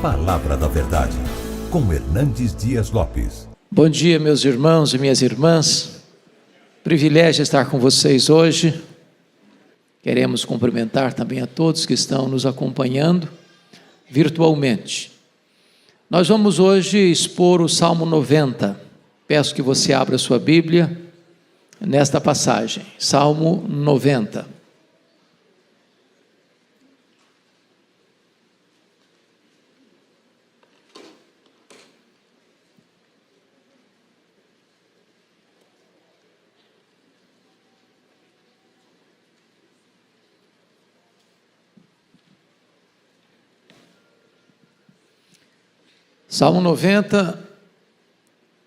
Palavra da Verdade, com Hernandes Dias Lopes. Bom dia, meus irmãos e minhas irmãs. Privilégio estar com vocês hoje. Queremos cumprimentar também a todos que estão nos acompanhando virtualmente. Nós vamos hoje expor o Salmo 90. Peço que você abra sua Bíblia nesta passagem. Salmo 90. Salmo 90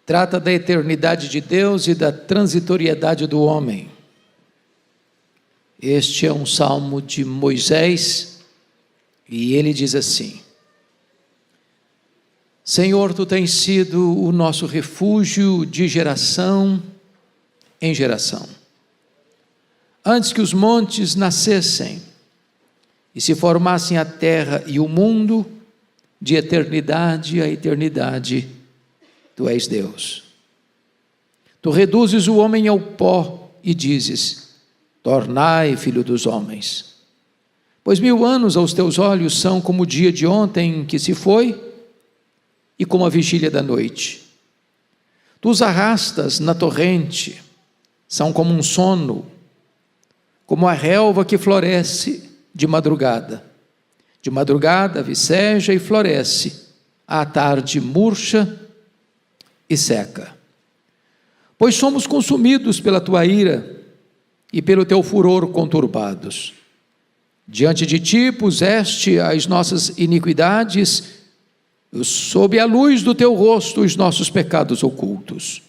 trata da eternidade de Deus e da transitoriedade do homem. Este é um salmo de Moisés e ele diz assim: Senhor, tu tens sido o nosso refúgio de geração em geração. Antes que os montes nascessem e se formassem a terra e o mundo, de eternidade a eternidade, tu és Deus. Tu reduzes o homem ao pó e dizes: tornai filho dos homens. Pois 1000 anos aos teus olhos são como o dia de ontem que se foi e como a vigília da noite. Tu os arrastas na torrente, são como um sono, como a relva que floresce de madrugada. De madrugada viceja e floresce, à tarde murcha e seca. Pois somos consumidos pela tua ira e pelo teu furor conturbados. Diante de ti puseste as nossas iniquidades, sob a luz do teu rosto os nossos pecados ocultos.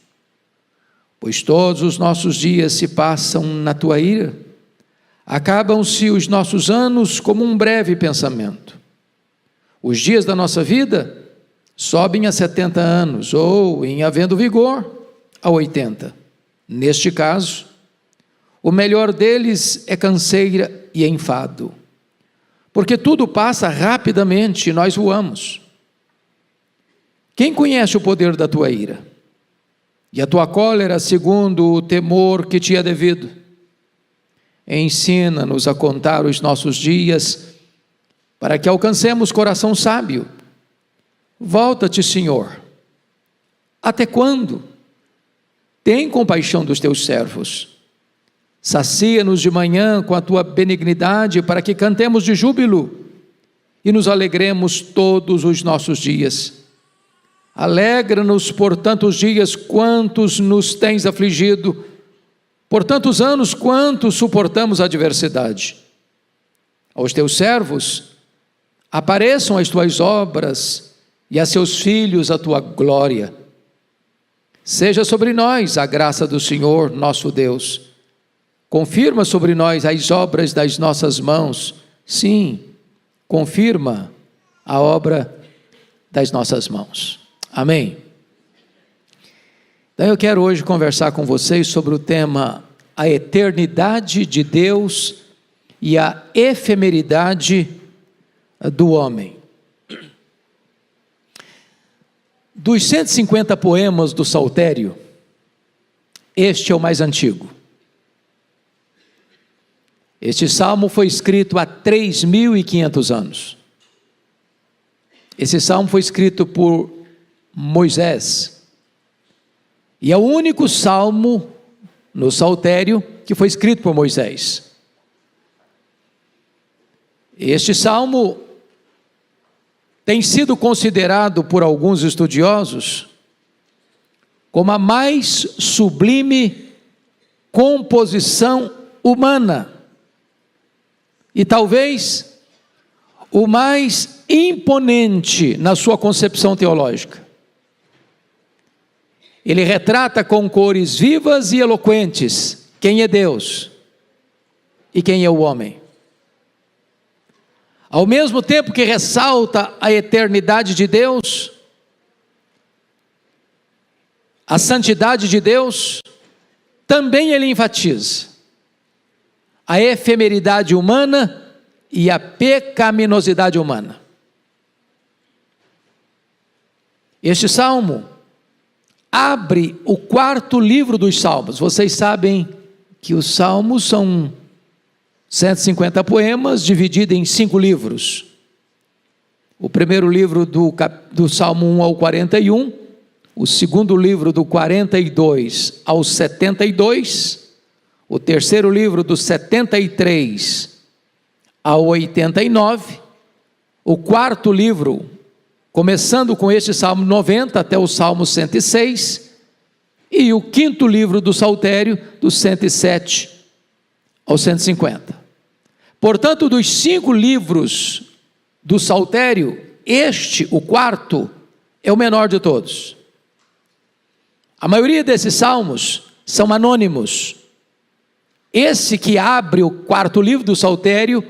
Pois todos os nossos dias se passam na tua ira, acabam-se os nossos anos como um breve pensamento. Os dias da nossa vida sobem a 70 anos, ou, em havendo vigor, a 80. Neste caso, o melhor deles é canseira e enfado, porque tudo passa rapidamente e nós voamos. Quem conhece o poder da tua ira? E a tua cólera segundo o temor que te é devido? Ensina-nos a contar os nossos dias, para que alcancemos coração sábio. Volta-te, Senhor. Até quando? Tem compaixão dos teus servos. Sacia-nos de manhã com a tua benignidade, para que cantemos de júbilo e nos alegremos todos os nossos dias. Alegra-nos por tantos dias quantos nos tens afligido, por tantos anos quanto suportamos a adversidade. Aos teus servos apareçam as tuas obras e a seus filhos a tua glória. Seja sobre nós a graça do Senhor nosso Deus. Confirma sobre nós as obras das nossas mãos. Sim, confirma a obra das nossas mãos. Amém. Então eu quero hoje conversar com vocês sobre o tema a eternidade de Deus e a efemeridade do homem. Dos 150 poemas do Saltério, este é o mais antigo. Este salmo foi escrito há 3.500 anos. Esse salmo foi escrito por Moisés. E é o único salmo no Saltério que foi escrito por Moisés. Este salmo tem sido considerado por alguns estudiosos como a mais sublime composição humana e talvez o mais imponente na sua concepção teológica. Ele retrata com cores vivas e eloquentes quem é Deus e quem é o homem. Ao mesmo tempo que ressalta a eternidade de Deus, a santidade de Deus, também ele enfatiza a efemeridade humana e a pecaminosidade humana. Este salmo abre o quarto livro dos Salmos. Vocês sabem que os Salmos são 150 poemas divididos em 5 livros. O primeiro livro do Salmo 1 ao 41, o segundo livro do 42 ao 72, o terceiro livro do 73 ao 89, o quarto livro, começando com este Salmo 90 até o Salmo 106, e o quinto livro do Saltério, do 107 ao 150. Portanto, dos 5 livros do Saltério, este, o quarto, é o menor de todos. A maioria desses salmos são anônimos. Esse que abre o quarto livro do Saltério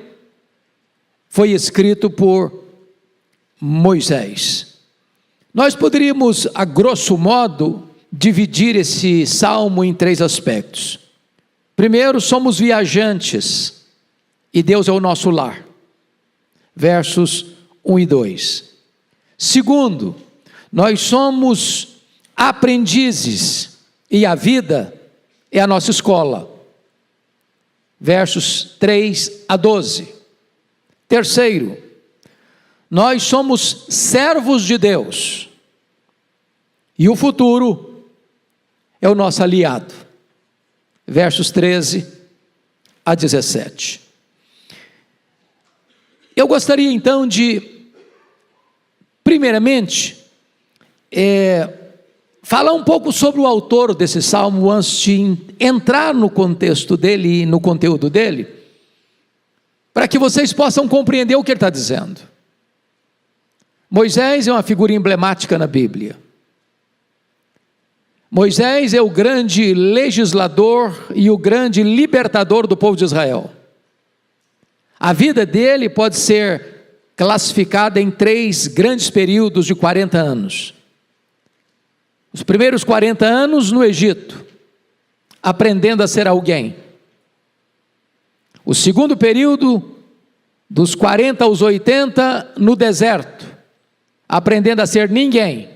foi escrito por Moisés. Nós poderíamos, a grosso modo, dividir esse salmo em 3 aspectos. Primeiro, somos viajantes e Deus é o nosso lar. Versos 1 e 2. Segundo, nós somos aprendizes e a vida é a nossa escola. Versos 3 a 12. Terceiro, nós somos servos de Deus e o futuro é o nosso aliado. Versos 13 a 17. Eu gostaria então de, primeiramente, falar um pouco sobre o autor desse salmo antes de entrar no contexto dele e no conteúdo dele, para que vocês possam compreender o que ele está dizendo. Moisés é uma figura emblemática na Bíblia. Moisés é o grande legislador e o grande libertador do povo de Israel. A vida dele pode ser classificada em 3 grandes períodos de 40 anos. Os primeiros 40 anos no Egito, aprendendo a ser alguém. O segundo período, dos 40 aos 80, no deserto, aprendendo a ser ninguém.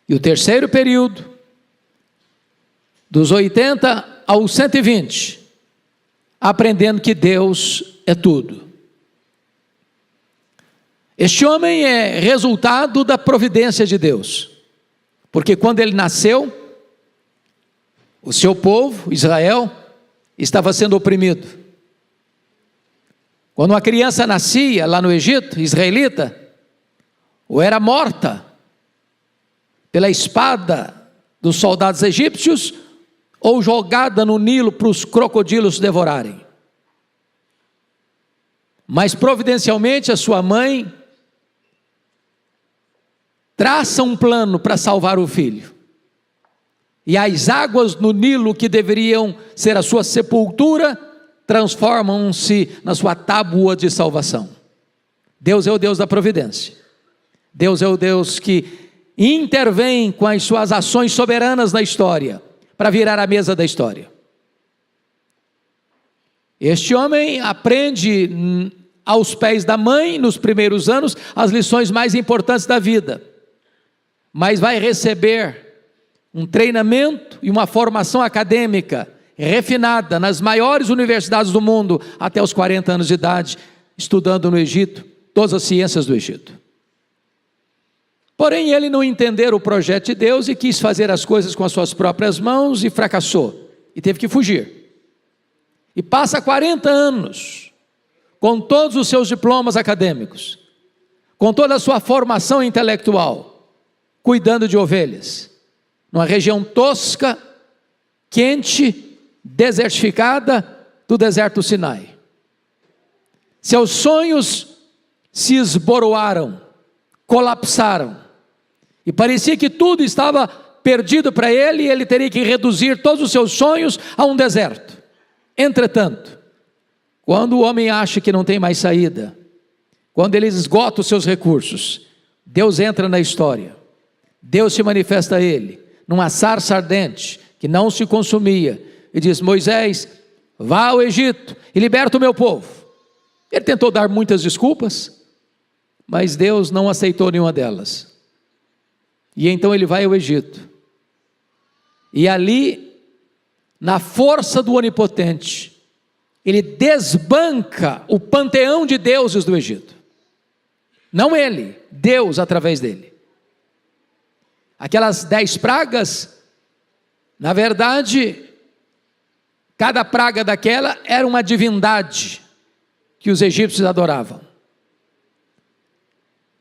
E o terceiro período, dos 80 aos 120, aprendendo que Deus é tudo. Este homem é resultado da providência de Deus, porque quando ele nasceu, o seu povo, Israel, estava sendo oprimido. Quando uma criança nascia lá no Egito, israelita, ou era morta pela espada dos soldados egípcios, ou jogada no Nilo para os crocodilos devorarem. Mas providencialmente a sua mãe traça um plano para salvar o filho. E as águas no Nilo, que deveriam ser a sua sepultura, transformam-se na sua tábua de salvação. Deus é o Deus da providência. Deus é o Deus que intervém com as suas ações soberanas na história, para virar a mesa da história. Este homem aprende aos pés da mãe, nos primeiros anos, as lições mais importantes da vida, mas vai receber um treinamento e uma formação acadêmica refinada nas maiores universidades do mundo, até os 40 anos de idade, estudando no Egito, todas as ciências do Egito. Porém, ele não entendeu o projeto de Deus e quis fazer as coisas com as suas próprias mãos e fracassou, e teve que fugir. E passa 40 anos, com todos os seus diplomas acadêmicos, com toda a sua formação intelectual, cuidando de ovelhas, numa região tosca, quente, desertificada do deserto do Sinai. Seus sonhos se esboroaram, colapsaram, e parecia que tudo estava perdido para ele, e ele teria que reduzir todos os seus sonhos a um deserto. Entretanto, quando o homem acha que não tem mais saída, quando ele esgota os seus recursos, Deus entra na história. Deus se manifesta a ele, numa sarça ardente, que não se consumia, e diz: Moisés, vá ao Egito e liberta o meu povo. Ele tentou dar muitas desculpas, mas Deus não aceitou nenhuma delas. E então ele vai ao Egito. E ali, na força do Onipotente, ele desbanca o panteão de deuses do Egito. Não ele, Deus através dele. Aquelas 10 pragas, na verdade, cada praga daquela era uma divindade que os egípcios adoravam.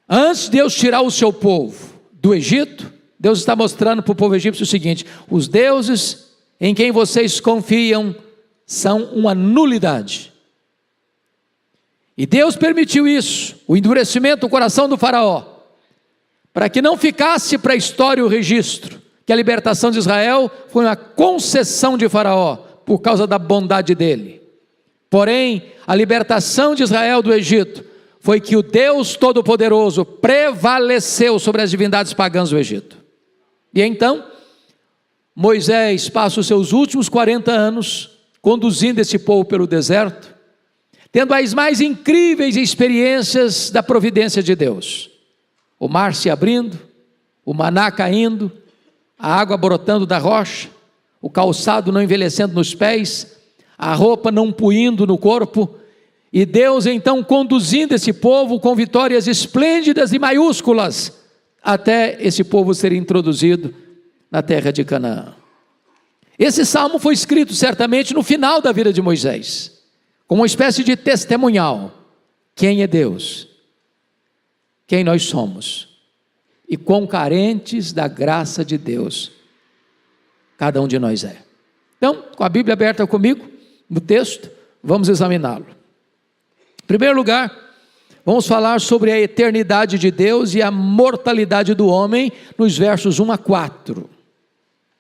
Antes de Deus tirar o seu povo do Egito, Deus está mostrando para o povo egípcio o seguinte: os deuses em quem vocês confiam são uma nulidade. E Deus permitiu isso, o endurecimento do coração do faraó, para que não ficasse para a história o registro que a libertação de Israel foi uma concessão de faraó, por causa da bondade dele. Porém, a libertação de Israel do Egito foi que o Deus Todo-Poderoso prevaleceu sobre as divindades pagãs do Egito. E então, Moisés passa os seus últimos 40 anos conduzindo esse povo pelo deserto, tendo as mais incríveis experiências da providência de Deus. O mar se abrindo, o maná caindo, a água brotando da rocha, o calçado não envelhecendo nos pés, a roupa não puindo no corpo, e Deus então conduzindo esse povo com vitórias esplêndidas e maiúsculas, até esse povo ser introduzido na terra de Canaã. Esse salmo foi escrito certamente no final da vida de Moisés, como uma espécie de testemunhal. Quem é Deus? Quem nós somos? E quão carentes da graça de Deus cada um de nós é. Então, com a Bíblia aberta comigo, no texto, vamos examiná-lo. Em primeiro lugar, vamos falar sobre a eternidade de Deus e a mortalidade do homem, nos versos 1 a 4.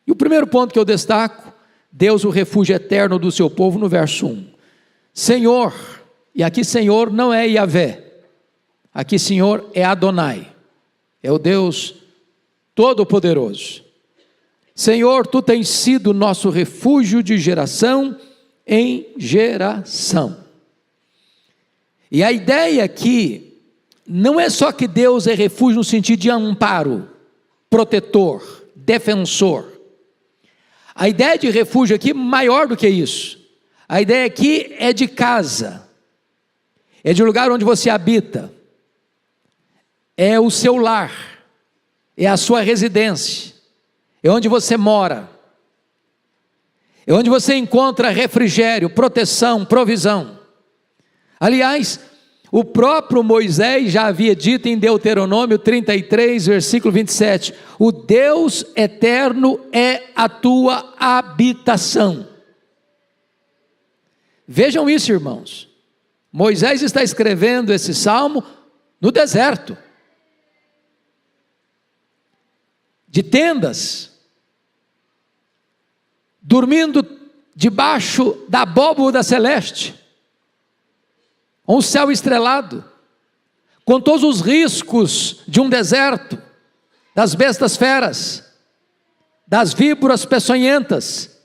E o primeiro ponto que eu destaco, Deus o refúgio eterno do seu povo, no verso 1. Senhor, e aqui Senhor não é Yahvé, aqui Senhor é Adonai, é o Deus Todo-Poderoso. Senhor, Tu tens sido nosso refúgio de geração em geração. E a ideia aqui, não é só que Deus é refúgio no sentido de amparo, protetor, defensor. A ideia de refúgio aqui é maior do que isso. A ideia aqui é de casa, é de lugar onde você habita, é o seu lar, é a sua residência, é onde você mora, é onde você encontra refrigério, proteção, provisão. Aliás, o próprio Moisés já havia dito em Deuteronômio 33, versículo 27, o Deus eterno é a tua habitação. Vejam isso, irmãos. Moisés está escrevendo esse salmo no deserto, de tendas, dormindo debaixo da abóbora celeste, um céu estrelado, com todos os riscos de um deserto, das bestas feras, das víboras peçonhentas,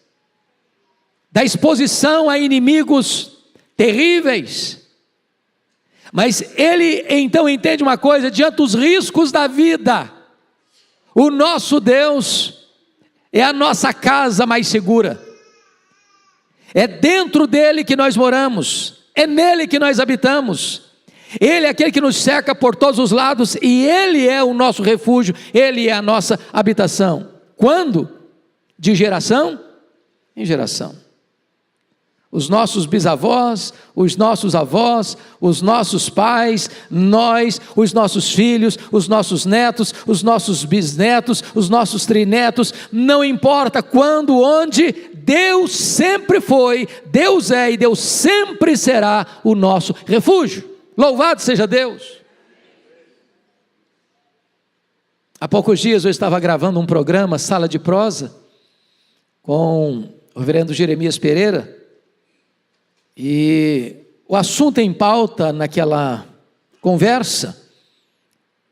da exposição a inimigos terríveis. Mas ele então entende uma coisa: diante dos riscos da vida, o nosso Deus é a nossa casa mais segura, é dentro dele que nós moramos, é nele que nós habitamos, ele é aquele que nos cerca por todos os lados, e ele é o nosso refúgio, ele é a nossa habitação. Quando? De geração em geração. Os nossos bisavós, os nossos avós, os nossos pais, nós, os nossos filhos, os nossos netos, os nossos bisnetos, os nossos trinetos, não importa quando, onde, Deus sempre foi, Deus é e Deus sempre será o nosso refúgio. Louvado seja Deus! Há poucos dias eu estava gravando um programa, Sala de Prosa, com o reverendo Jeremias Pereira, e o assunto em pauta naquela conversa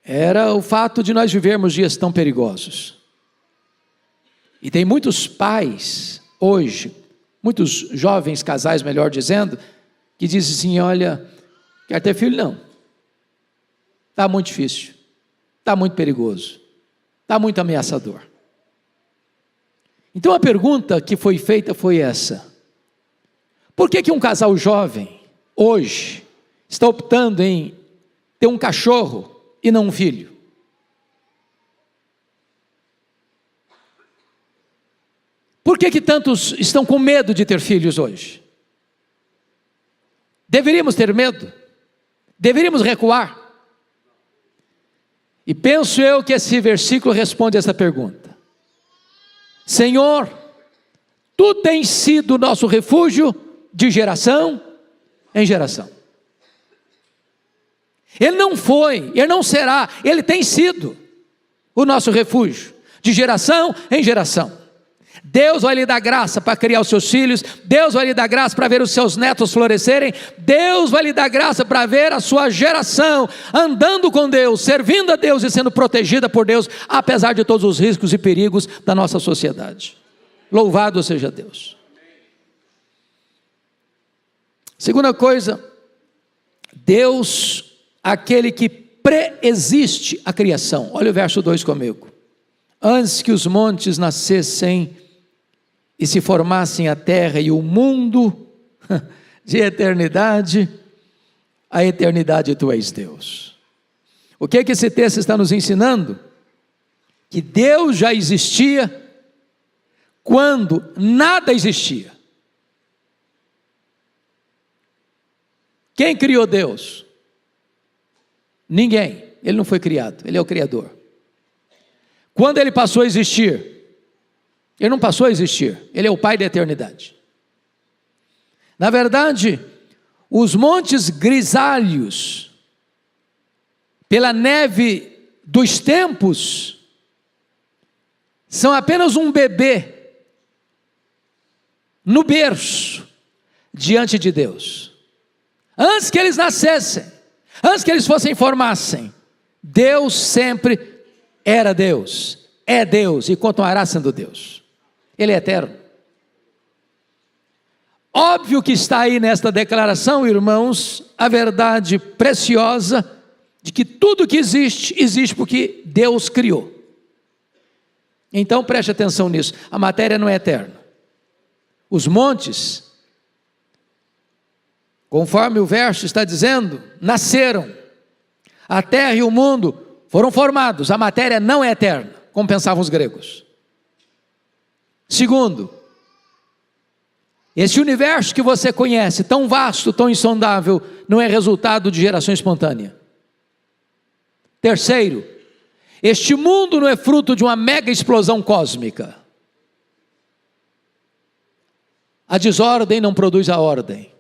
era o fato de nós vivermos dias tão perigosos. E tem muitos pais hoje, muitos jovens casais, melhor dizendo, que dizem assim: olha, quero ter filho não, está muito difícil, está muito perigoso, Está muito ameaçador. Então a pergunta que foi feita foi essa: por que um casal jovem, hoje, está optando em ter um cachorro e não um filho? Por que tantos estão com medo de ter filhos hoje? Deveríamos ter medo? Deveríamos recuar? E penso eu que esse versículo responde essa pergunta. Senhor, Tu tens sido o nosso refúgio de geração em geração. Ele não foi, Ele não será, Ele tem sido o nosso refúgio de geração em geração. Deus vai lhe dar graça para criar os seus filhos, Deus vai lhe dar graça para ver os seus netos florescerem, Deus vai lhe dar graça para ver a sua geração andando com Deus, servindo a Deus e sendo protegida por Deus, apesar de todos os riscos e perigos da nossa sociedade. Louvado seja Deus. Segunda coisa, Deus, aquele que preexiste a criação. Olha o verso 2 comigo. Antes que os montes nascessem e se formassem a terra e o mundo, de eternidade a eternidade Tu és Deus. O que é que esse texto está nos ensinando? Que Deus já existia quando nada existia. Quem criou Deus? Ninguém. Ele não foi criado, Ele é o Criador. Quando Ele passou a existir? Ele não passou a existir, Ele é o Pai da eternidade. Na verdade, os montes grisalhos, pela neve dos tempos, são apenas um bebê no berço diante de Deus. Antes que eles nascessem, antes que eles formassem, Deus sempre era Deus, é Deus e continuará sendo Deus. Ele é eterno. Óbvio que está aí nesta declaração, irmãos, a verdade preciosa de que tudo que existe, existe porque Deus criou. Então preste atenção nisso, a matéria não é eterna. Os montes, conforme o verso está dizendo, nasceram. A terra e o mundo foram formados, a matéria não é eterna, como pensavam os gregos. Segundo, esse universo que você conhece, tão vasto, tão insondável, não é resultado de geração espontânea. Terceiro, este mundo não é fruto de uma mega explosão cósmica. A desordem não produz a ordem,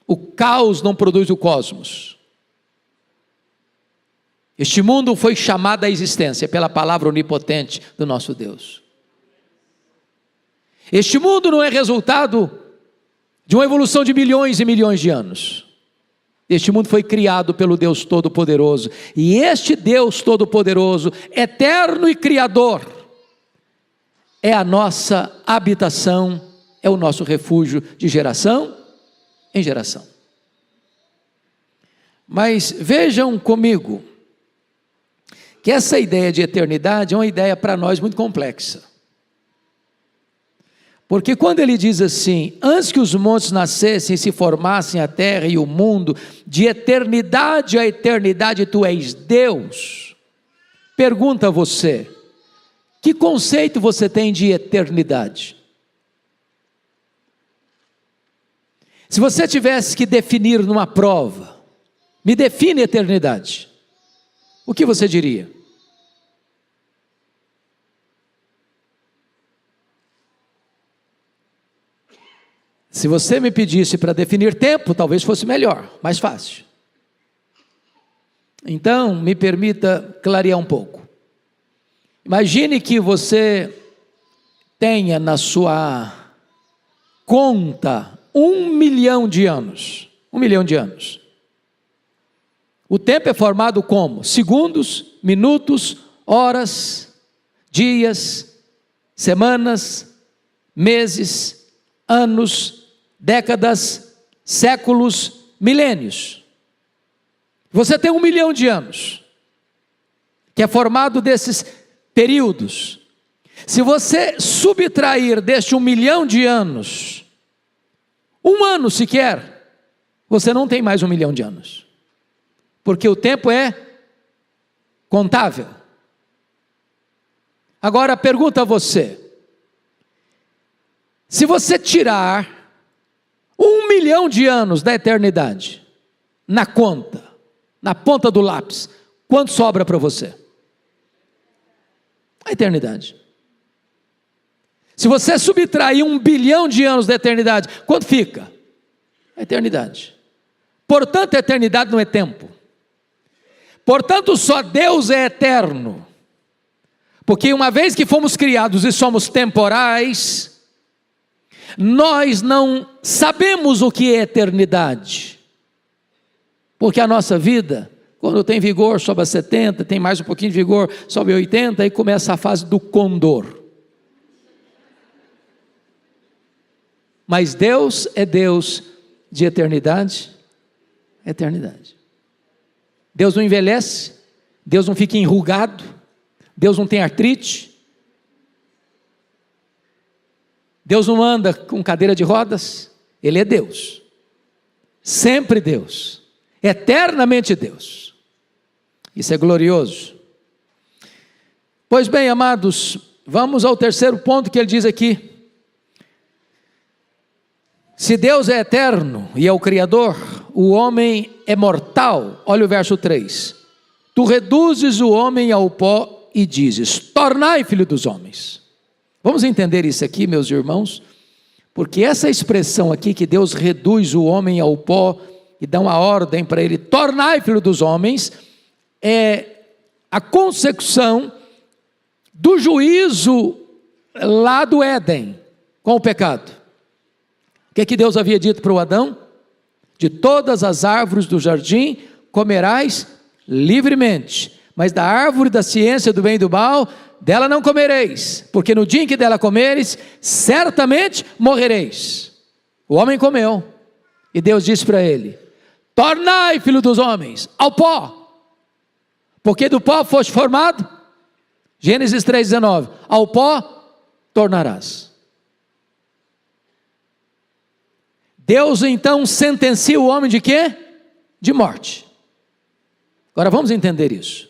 o caos não produz o cosmos. Este mundo foi chamado à existência pela palavra onipotente do nosso Deus. Este mundo não é resultado de uma evolução de milhões e milhões de anos. Este mundo foi criado pelo Deus Todo-Poderoso. E este Deus Todo-Poderoso, eterno e Criador, é a nossa habitação, é o nosso refúgio de geração em geração. Mas vejam comigo, que essa ideia de eternidade é uma ideia para nós muito complexa. Porque quando ele diz assim, antes que os montes nascessem e se formassem a terra e o mundo, de eternidade a eternidade Tu és Deus, pergunta a você, que conceito você tem de eternidade? Se você tivesse que definir numa prova, me define eternidade, o que você diria? Se você me pedisse para definir tempo, talvez fosse melhor, mais fácil. Então, me permita clarear um pouco. Imagine que você tenha na sua conta 1 milhão de anos. 1 milhão de anos. O tempo é formado como? Segundos, minutos, horas, dias, semanas, meses, anos, décadas, séculos, milênios. Você tem 1 milhão de anos, que é formado desses períodos. Se você subtrair deste 1 milhão de anos, 1 ano sequer, você não tem mais 1 milhão de anos. Porque o tempo é contável. Agora pergunta a você: se você tirar 1 milhão de anos da eternidade, na conta, na ponta do lápis, quanto sobra para você? A eternidade. Se você subtrair 1 bilhão de anos da eternidade, quanto fica? A eternidade. Portanto, a eternidade não é tempo. Portanto, só Deus é eterno. Porque uma vez que fomos criados e somos temporais, nós não sabemos o que é eternidade. Porque a nossa vida, quando tem vigor, sobe a 70, tem mais um pouquinho de vigor, sobe a 80, e começa a fase do condor. Mas Deus é Deus de eternidade, eternidade. Deus não envelhece, Deus não fica enrugado, Deus não tem artrite, Deus não anda com cadeira de rodas, Ele é Deus, sempre Deus, eternamente Deus. Isso é glorioso. Pois bem, amados, vamos ao terceiro ponto que ele diz aqui. Se Deus é eterno e é o Criador, o homem é mortal. Olha o verso 3. Tu reduzes o homem ao pó e dizes: tornai filho dos homens. Vamos entender isso aqui, meus irmãos, porque essa expressão aqui, que Deus reduz o homem ao pó e dá uma ordem para ele, tornai filho dos homens, é a consecução do juízo lá do Éden, com o pecado. O que Deus havia dito para o Adão? De todas as árvores do jardim comerás livremente, mas da árvore da ciência do bem e do mal, dela não comereis, porque no dia em que dela comeres, certamente morrereis. O homem comeu, e Deus disse para ele: tornai, filho dos homens, ao pó, porque do pó foste formado. Gênesis 3,19, ao pó tornarás. Deus então sentencia o homem de quê? De morte. Agora vamos entender isso.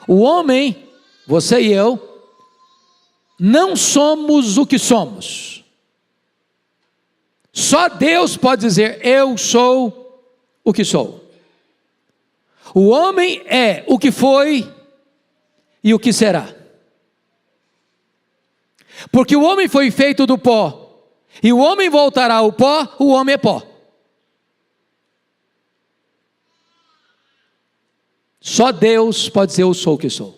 O homem, você e eu, não somos o que somos. Só Deus pode dizer: eu sou o que sou. O homem é o que foi e o que será. Porque o homem foi feito do pó, e o homem voltará ao pó, o homem é pó. Só Deus pode dizer: eu sou o que sou.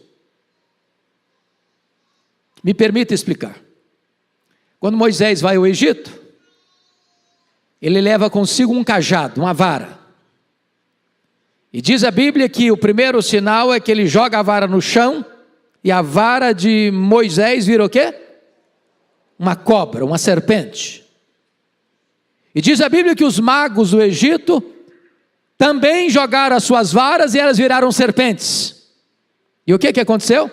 Me permita explicar. Quando Moisés vai ao Egito, ele leva consigo um cajado, uma vara. E diz a Bíblia que o primeiro sinal é que ele joga a vara no chão, e a vara de Moisés vira o quê? Uma cobra, uma serpente. E diz a Bíblia que os magos do Egito também jogaram as suas varas e elas viraram serpentes. E o que aconteceu?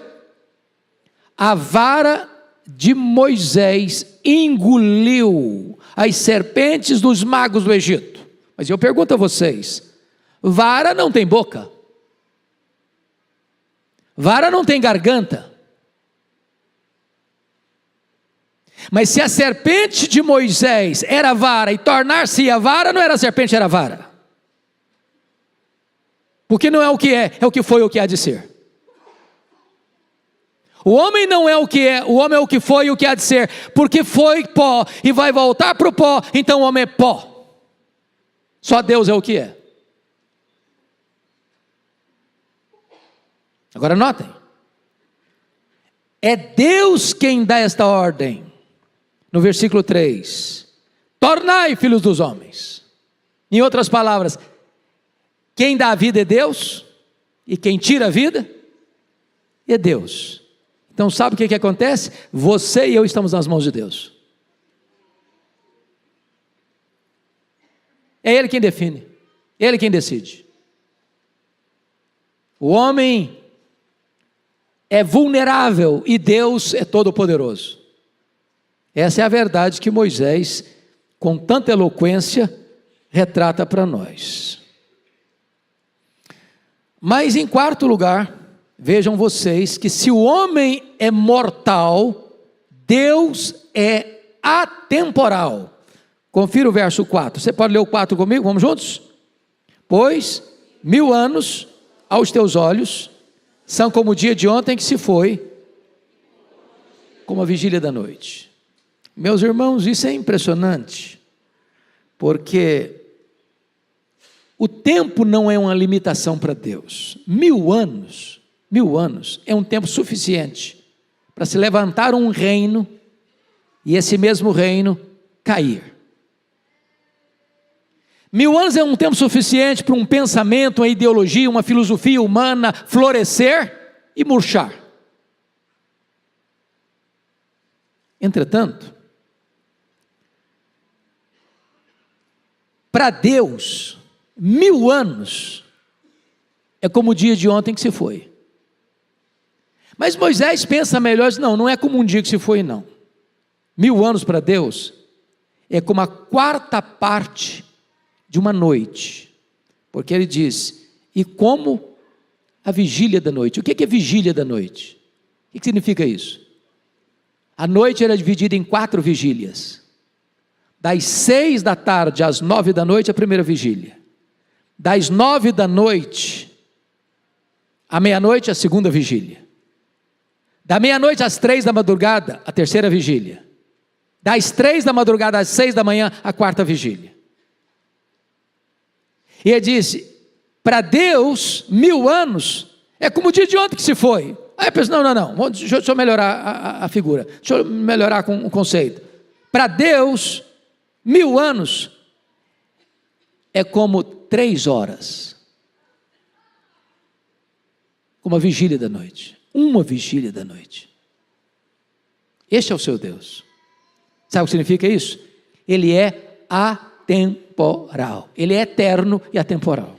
A vara de Moisés engoliu as serpentes dos magos do Egito. Mas eu pergunto a vocês: vara não tem boca, vara não tem garganta. Mas se a serpente de Moisés era vara e tornar-se a vara, não era serpente, era vara. Porque não é o que é o que foi, o que há de ser. O homem não é o que é, o homem é o que foi e o que há de ser. Porque foi pó e vai voltar para o pó, então o homem é pó. Só Deus é o que é. Agora notem, é Deus quem dá esta ordem. No versículo 3, tornai filhos dos homens. Em outras palavras, quem dá a vida é Deus, e quem tira a vida é Deus. Então sabe o que acontece? Você e eu estamos nas mãos de Deus. É Ele quem define, Ele quem decide. O homem é vulnerável e Deus é todo-poderoso. Essa é a verdade que Moisés, com tanta eloquência, retrata para nós. Mas em quarto lugar, vejam vocês que se o homem é mortal, Deus é atemporal. Confira o verso 4. Você pode ler o 4 comigo? Vamos juntos? Pois 1000 anos aos teus olhos são como o dia de ontem que se foi, como a vigília da noite. Meus irmãos, isso é impressionante, porque o tempo não é uma limitação para Deus. 1000 anos é um tempo suficiente para se levantar um reino e esse mesmo reino cair. 1000 anos é um tempo suficiente para um pensamento, uma ideologia, uma filosofia humana florescer e murchar. Entretanto, para Deus, 1000 anos é como o dia de ontem que se foi. Mas Moisés pensa melhor, diz, não é como um dia que se foi, não. 1000 anos para Deus é como a quarta parte de uma noite, porque ele diz, e como a vigília da noite. O que é vigília da noite? O que significa isso? A noite era dividida em 4 vigílias, das 6 da tarde às 9 da noite a primeira vigília, das 9 da noite à meia-noite a segunda vigília, da meia-noite às 3 da madrugada a terceira vigília, das 3 da madrugada às 6 da manhã a quarta vigília. E ele disse, para Deus 1000 anos é como o dia de ontem que se foi. Aí eu penso, não, deixa eu melhorar a figura, deixa eu melhorar com o conceito. Para Deus 1000 anos é como 3 horas, como a vigília da noite, uma vigília da noite. Este é o seu Deus. Sabe o que significa isso? Ele é atemporal, ele é eterno e atemporal.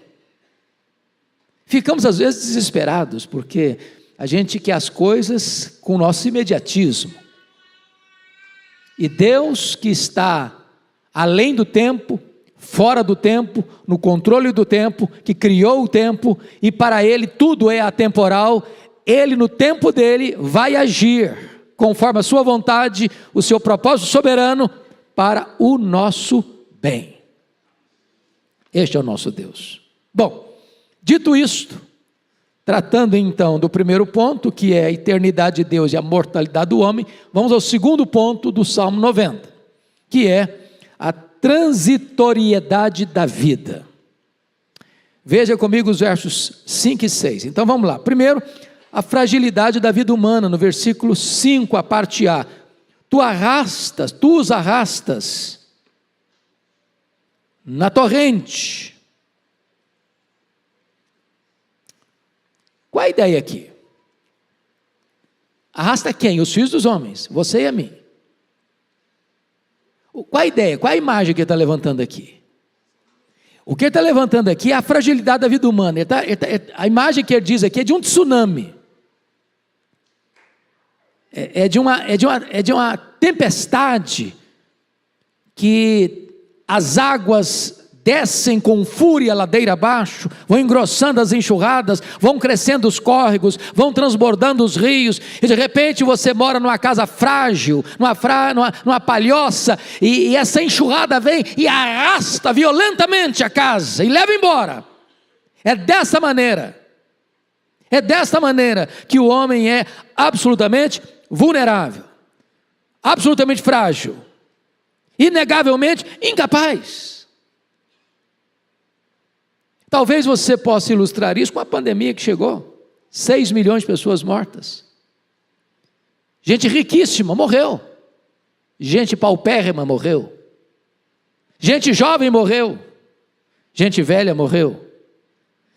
Ficamos às vezes desesperados, porque a gente quer as coisas com o nosso imediatismo, e Deus, que está além do tempo, fora do tempo, no controle do tempo, que criou o tempo, e para Ele tudo é atemporal, Ele no tempo dele vai agir, conforme a sua vontade, o seu propósito soberano, para o nosso bem. Este é o nosso Deus. Bom, dito isto, tratando então do primeiro ponto, que é a eternidade de Deus e a mortalidade do homem, vamos ao segundo ponto do Salmo 90, que é a transitoriedade da vida. Veja comigo os versos 5 e 6. Então vamos lá. Primeiro, a fragilidade da vida humana, no versículo 5, a parte A. Tu os arrastas na torrente. Qual a ideia aqui? Arrasta quem? Os filhos dos homens, você e a mim. Qual a ideia? Qual a imagem que ele está levantando aqui? O que ele está levantando aqui é a fragilidade da vida humana. A imagem que ele diz aqui é de um tsunami. É de uma tempestade que as águas descem com fúria ladeira abaixo, vão engrossando as enxurradas, vão crescendo os córregos, vão transbordando os rios, e de repente você mora numa casa frágil, numa palhoça, e essa enxurrada vem e arrasta violentamente a casa, e leva embora. É dessa maneira que o homem é absolutamente vulnerável, absolutamente frágil, inegavelmente incapaz. Talvez você possa ilustrar isso com a pandemia que chegou, 6 milhões de pessoas mortas, gente riquíssima morreu, gente paupérrima morreu, gente jovem morreu, gente velha morreu,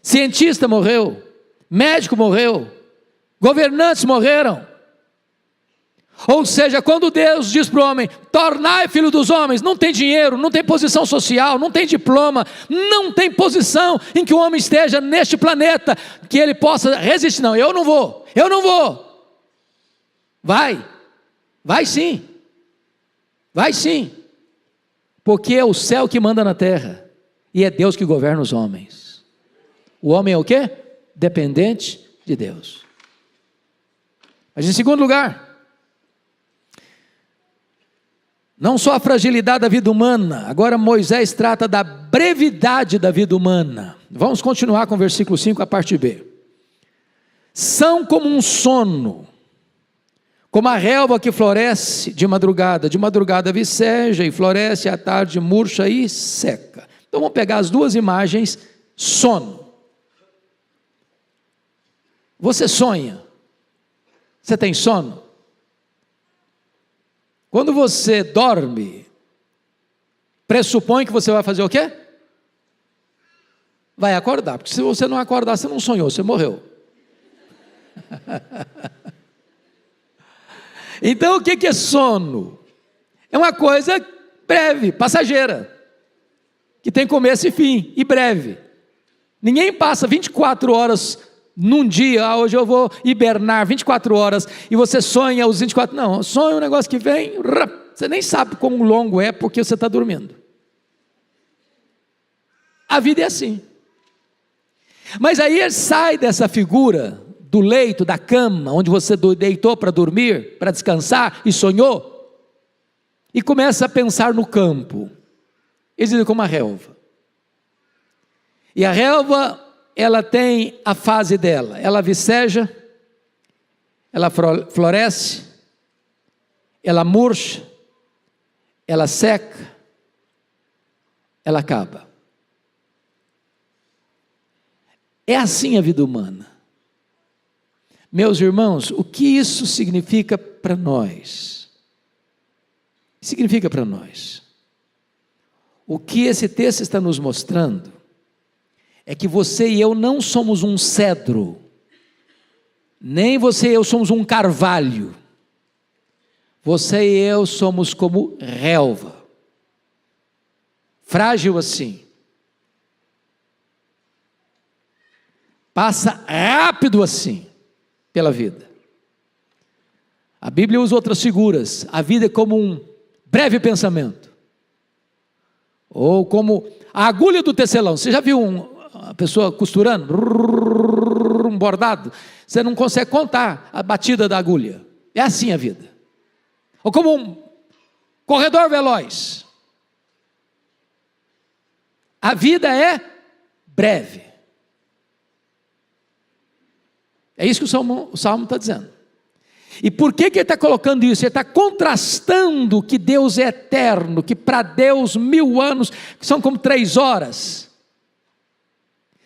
cientista morreu, médico morreu, governantes morreram. Ou seja, quando Deus diz para o homem, tornai filho dos homens, não tem dinheiro, não tem posição social, não tem diploma, não tem posição em que o homem esteja neste planeta, que ele possa resistir. Não, eu não vou. Vai sim, porque é o céu que manda na terra, e é Deus que governa os homens. O homem é o quê? Dependente de Deus. Mas em segundo lugar, não só a fragilidade da vida humana, agora Moisés trata da brevidade da vida humana. Vamos continuar com o versículo 5, a parte B. São como um sono, como a relva que floresce de madrugada viceja e floresce, à tarde murcha e seca. Então vamos pegar as duas imagens, sono. Você sonha? Você tem sono? Quando você dorme, pressupõe que você vai fazer o quê? Vai acordar, porque se você não acordar, você não sonhou, você morreu. Então o que é sono? É uma coisa breve, passageira, que tem começo e fim, e breve. Ninguém passa 24 horas num dia, hoje eu vou hibernar 24 horas, e você sonha os 24, não, sonha um negócio que vem, você nem sabe como longo é, porque você está dormindo. A vida é assim. Mas aí ele sai dessa figura, do leito, da cama, onde você deitou para dormir, para descansar, e sonhou, e começa a pensar no campo. Eles dizem como a relva. E a relva, ela tem a fase dela, ela viceja, ela floresce, ela murcha, ela seca, ela acaba. É assim a vida humana. Meus irmãos, o que isso significa para nós? Significa para nós. O que esse texto está nos mostrando é que você e eu não somos um cedro, nem você e eu somos um carvalho. Você e eu somos como relva, frágil assim, passa rápido assim pela vida. A Bíblia usa outras figuras. A vida é como um breve pensamento, ou como a agulha do tecelão. Você já viu uma pessoa costurando um bordado? Você não consegue contar a batida da agulha. É assim a vida. Ou como um corredor veloz. A vida é breve. É isso que o Salmo está dizendo. E por que ele está colocando isso? Ele está contrastando que Deus é eterno, que para Deus 1000 anos são como 3 horas.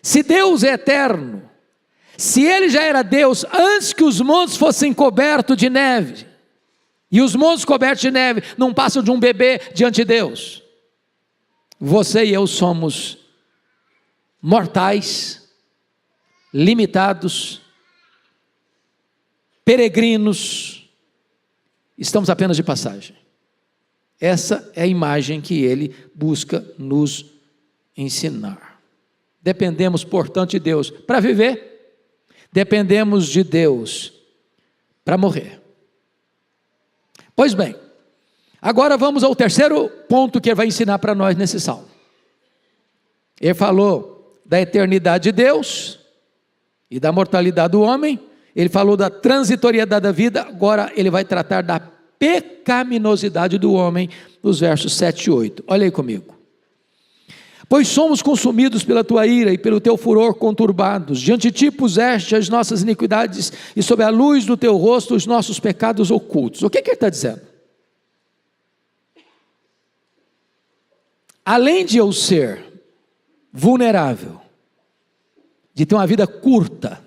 Se Deus é eterno, se Ele já era Deus antes que os montes fossem cobertos de neve, e os montes cobertos de neve não passam de um bebê diante de Deus, você e eu somos mortais, limitados, peregrinos, estamos apenas de passagem. Essa é a imagem que ele busca nos ensinar. Dependemos, portanto, de Deus para viver, dependemos de Deus para morrer. Pois bem, agora vamos ao terceiro ponto que ele vai ensinar para nós nesse salmo. Ele falou da eternidade de Deus e da mortalidade do homem. Ele falou da transitoriedade da vida, agora ele vai tratar da pecaminosidade do homem, nos versos 7 e 8. Olha aí comigo. Pois somos consumidos pela tua ira e pelo teu furor conturbados. Diante de ti puseste as nossas iniquidades e sob a luz do teu rosto os nossos pecados ocultos. O que ele está dizendo? Além de eu ser vulnerável, de ter uma vida curta,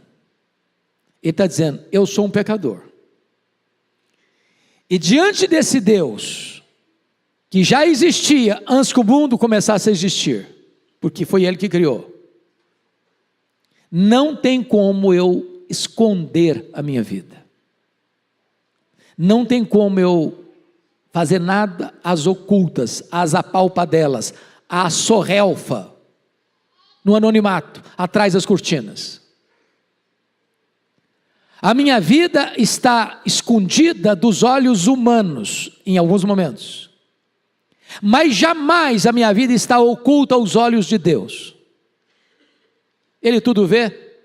ele está dizendo, eu sou um pecador. E diante desse Deus, que já existia antes que o mundo começasse a existir, porque foi Ele que criou, não tem como eu esconder a minha vida. Não tem como eu fazer nada às ocultas, às apalpadelas, à sorrelfa, no anonimato, atrás das cortinas. A minha vida está escondida dos olhos humanos, em alguns momentos. Mas jamais a minha vida está oculta aos olhos de Deus. Ele tudo vê,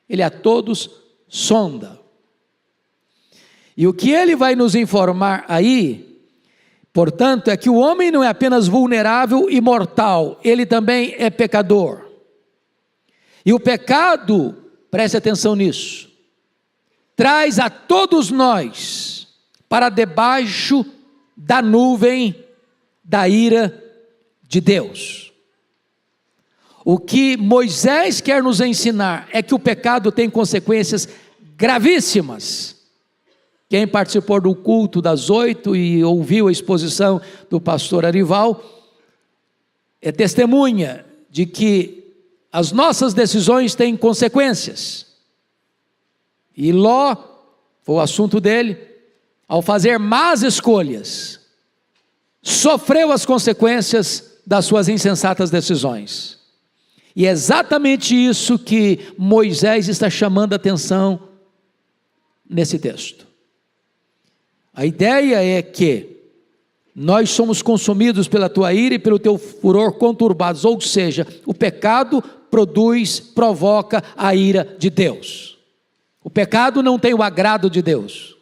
Ele a todos sonda. E o que Ele vai nos informar aí, portanto, é que o homem não é apenas vulnerável e mortal, ele também é pecador. E o pecado, preste atenção nisso, traz a todos nós para debaixo da nuvem da ira de Deus. O que Moisés quer nos ensinar é que o pecado tem consequências gravíssimas. Quem participou do culto das 8 e ouviu a exposição do pastor Arival, é testemunha de que as nossas decisões têm consequências. E Ló, foi o assunto dele, ao fazer más escolhas, sofreu as consequências das suas insensatas decisões. E é exatamente isso que Moisés está chamando a atenção nesse texto. A ideia é que nós somos consumidos pela tua ira e pelo teu furor conturbados, ou seja, o pecado provoca a ira de Deus. O pecado não tem o agrado de Deus,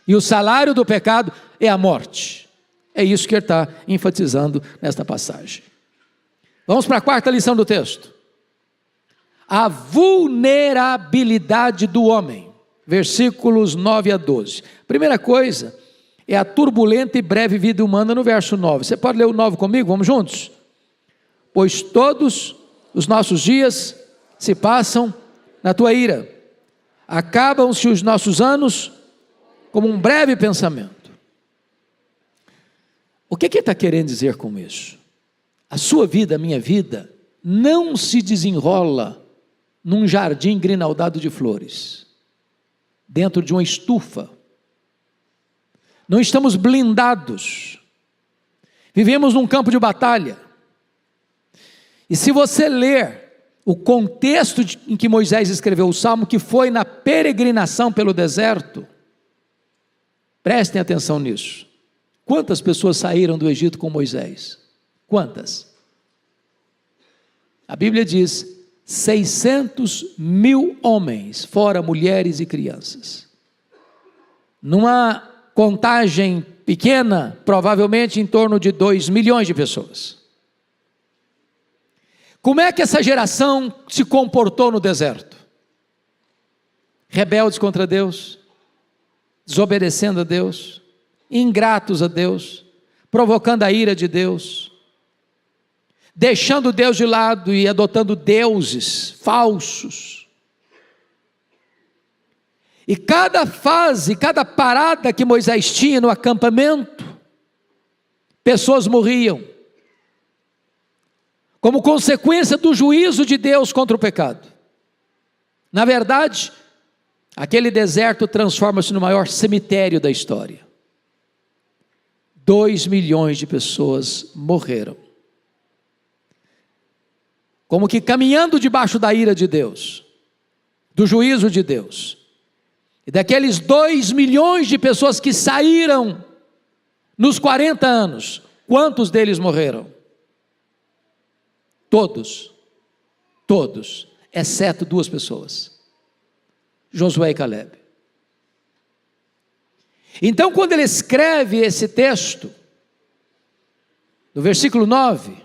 e o salário do pecado é a morte. É isso que ele está enfatizando nesta passagem. Vamos para a quarta lição do texto. A vulnerabilidade do homem, versículos 9 a 12. Primeira coisa é a turbulenta e breve vida humana no verso 9. Você pode ler o 9 comigo? Vamos juntos? Pois todos os nossos dias se passam na tua ira, acabam-se os nossos anos como um breve pensamento. O que ele está querendo dizer com isso? A sua vida, a minha vida, não se desenrola num jardim grinaldado de flores, dentro de uma estufa. Não estamos blindados, vivemos num campo de batalha. E se você ler o contexto em que Moisés escreveu o Salmo, que foi na peregrinação pelo deserto, prestem atenção nisso. Quantas pessoas saíram do Egito com Moisés? Quantas? A Bíblia diz 600.000 homens, fora mulheres e crianças. Numa contagem pequena, provavelmente em torno de 2 milhões de pessoas. Como é que essa geração se comportou no deserto? Rebeldes contra Deus, desobedecendo a Deus, ingratos a Deus, provocando a ira de Deus, deixando Deus de lado e adotando deuses falsos. E cada fase, cada parada que Moisés tinha no acampamento, pessoas morriam, como consequência do juízo de Deus contra o pecado. Na verdade, aquele deserto transforma-se no maior cemitério da história. 2 milhões de pessoas morreram, como que caminhando debaixo da ira de Deus, do juízo de Deus. E daqueles 2 milhões de pessoas que saíram nos 40 anos, quantos deles morreram? Todos, exceto 2 pessoas, Josué e Calebe. Então, quando ele escreve esse texto, no versículo 9,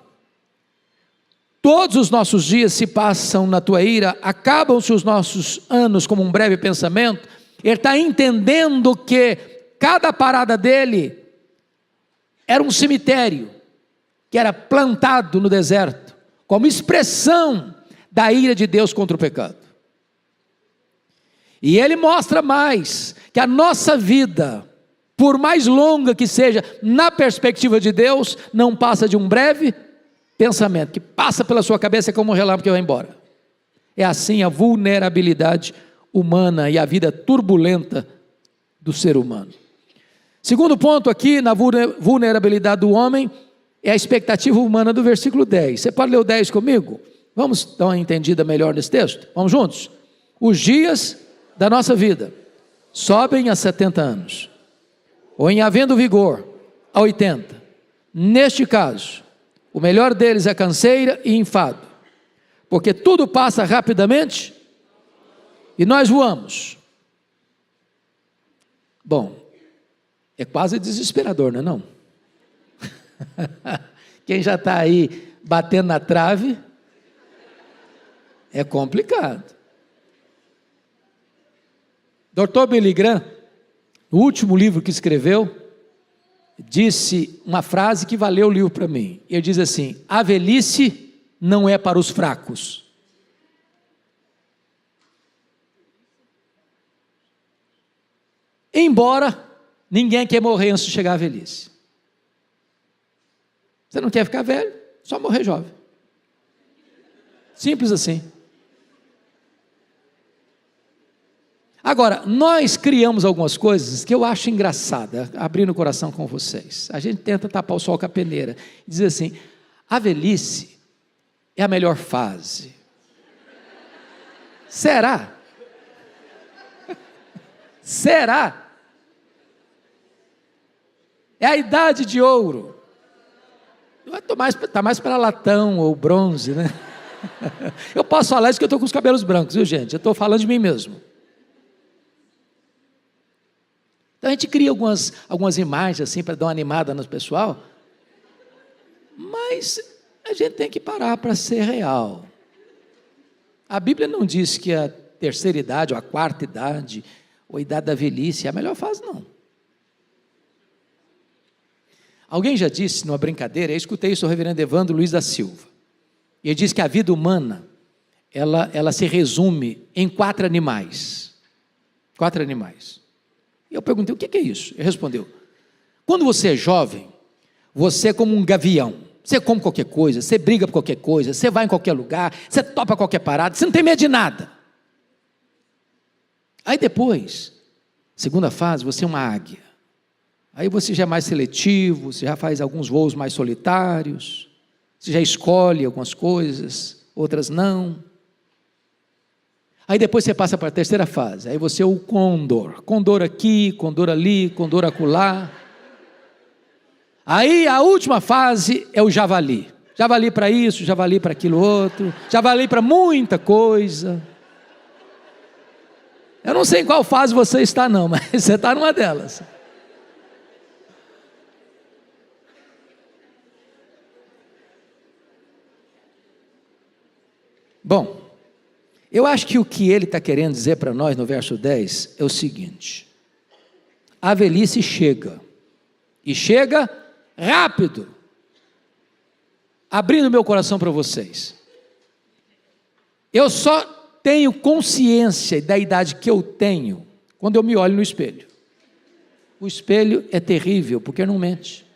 todos os nossos dias se passam na tua ira, acabam-se os nossos anos como um breve pensamento. Ele está entendendo que cada parada dele era um cemitério, que era plantado no deserto, como expressão da ira de Deus contra o pecado. E ele mostra mais, que a nossa vida, por mais longa que seja, na perspectiva de Deus, não passa de um breve pensamento, que passa pela sua cabeça como um relâmpago que vai embora. É assim a vulnerabilidade humana e a vida turbulenta do ser humano. Segundo ponto aqui, na vulnerabilidade do homem, é a expectativa humana do versículo 10. Você pode ler o 10 comigo? Vamos dar uma entendida melhor nesse texto? Vamos juntos? Os dias da nossa vida sobem a 70 anos, ou em havendo vigor, a 80. Neste caso, o melhor deles é canseira e enfado, porque tudo passa rapidamente e nós voamos. Bom, é quase desesperador, não é não? Quem já está aí batendo na trave, é complicado. Dr. Billy Graham, no último livro que escreveu, disse uma frase que valeu o livro para mim. Ele diz assim: a velhice não é para os fracos. Embora ninguém quer morrer antes de chegar à velhice. Você não quer ficar velho? Só morrer jovem. Simples assim. Agora, nós criamos algumas coisas que eu acho engraçada, abrindo o coração com vocês. A gente tenta tapar o sol com a peneira. Diz assim: a velhice é a melhor fase. Será? Será? É a idade de ouro. Está mais para latão ou bronze, né? Eu posso falar isso que eu estou com os cabelos brancos, viu, gente? Eu estou falando de mim mesmo. Então a gente cria algumas imagens assim para dar uma animada no pessoal, mas a gente tem que parar para ser real. A Bíblia não diz que a terceira idade, ou a quarta idade, ou a idade da velhice é a melhor fase, não. Alguém já disse numa brincadeira, eu escutei isso do reverendo Evandro Luiz da Silva, e ele diz que a vida humana, ela se resume em 4 animais. 4 animais. E eu perguntei: o que é isso? Ele respondeu: quando você é jovem, você é como um gavião, você come qualquer coisa, você briga por qualquer coisa, você vai em qualquer lugar, você topa qualquer parada, você não tem medo de nada. Aí depois, segunda fase, você é uma águia. Aí você já é mais seletivo, você já faz alguns voos mais solitários, você já escolhe algumas coisas, outras não. Aí depois você passa para a terceira fase, aí você é o condor. Condor aqui, condor ali, condor acolá. Aí a última fase é o javali. Javali para isso, javali para aquilo outro, javali para muita coisa. Eu não sei em qual fase você está não, mas você está numa delas. Bom, eu acho que o que ele está querendo dizer para nós no verso 10 é o seguinte: a velhice chega, e chega rápido. Abrindo meu coração para vocês, eu só tenho consciência da idade que eu tenho quando eu me olho no espelho. O espelho é terrível, porque não mente,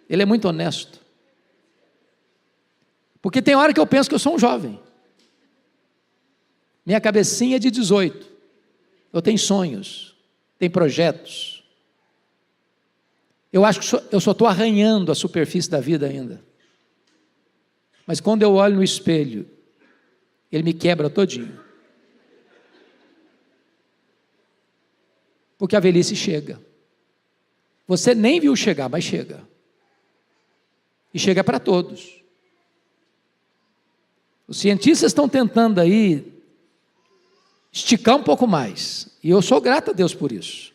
ele é muito honesto. Porque tem hora que eu penso que eu sou um jovem. Minha cabecinha é de 18. Eu tenho sonhos, tenho projetos. Eu acho que eu só estou arranhando a superfície da vida ainda. Mas quando eu olho no espelho, ele me quebra todinho. Porque a velhice chega. Você nem viu chegar, mas chega. E chega para todos. Os cientistas estão tentando aí esticar um pouco mais, e eu sou grato a Deus por isso,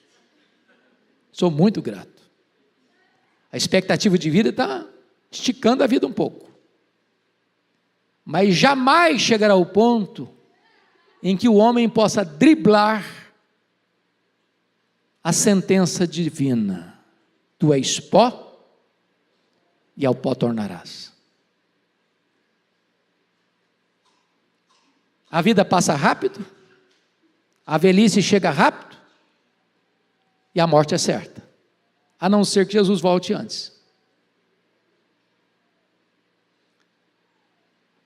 sou muito grato. A expectativa de vida está esticando a vida um pouco, mas jamais chegará ao ponto em que o homem possa driblar a sentença divina: tu és pó e ao pó tornarás. A vida passa rápido, a velhice chega rápido, e a morte é certa, a não ser que Jesus volte antes.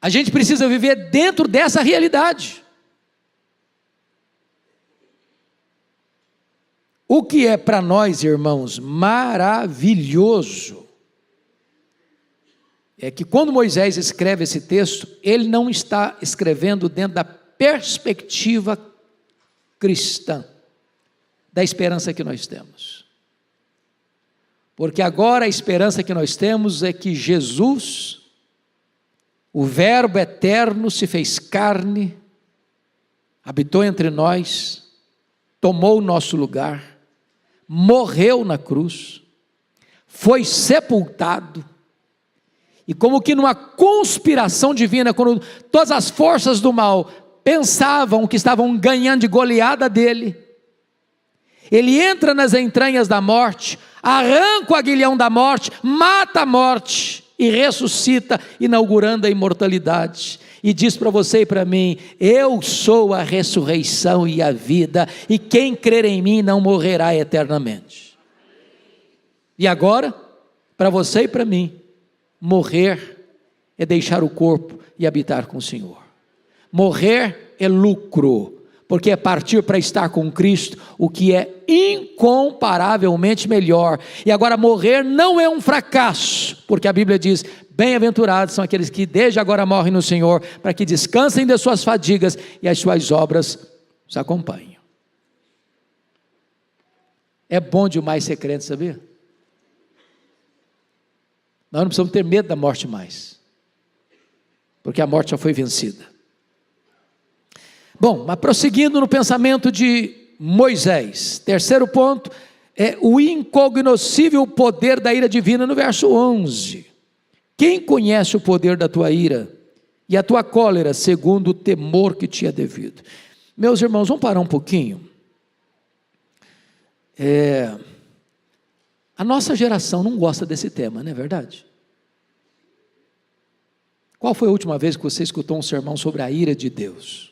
A gente precisa viver dentro dessa realidade. O que é para nós, irmãos, maravilhoso, é que quando Moisés escreve esse texto, ele não está escrevendo dentro da perspectiva cristã, da esperança que nós temos. Porque agora a esperança que nós temos é que Jesus, o Verbo eterno, se fez carne, habitou entre nós, tomou o nosso lugar, morreu na cruz, foi sepultado, e como que numa conspiração divina, quando todas as forças do mal pensavam que estavam ganhando de goleada dele, ele entra nas entranhas da morte, arranca o aguilhão da morte, mata a morte e ressuscita, inaugurando a imortalidade. E diz para você e para mim: eu sou a ressurreição e a vida, e quem crer em mim não morrerá eternamente. E agora, para você e para mim, morrer é deixar o corpo e habitar com o Senhor. Morrer é lucro, porque é partir para estar com Cristo, o que é incomparavelmente melhor. E agora morrer não é um fracasso, porque a Bíblia diz: bem-aventurados são aqueles que desde agora morrem no Senhor, para que descansem de suas fadigas e as suas obras os acompanhem. É bom demais ser crente, sabia? Nós não precisamos ter medo da morte mais, porque a morte já foi vencida. Bom, mas prosseguindo no pensamento de Moisés, terceiro ponto é o incognoscível poder da ira divina, no verso 11. Quem conhece o poder da tua ira e a tua cólera, segundo o temor que te é devido? Meus irmãos, vamos parar um pouquinho. A nossa geração não gosta desse tema, não é verdade? Qual foi a última vez que você escutou um sermão sobre a ira de Deus?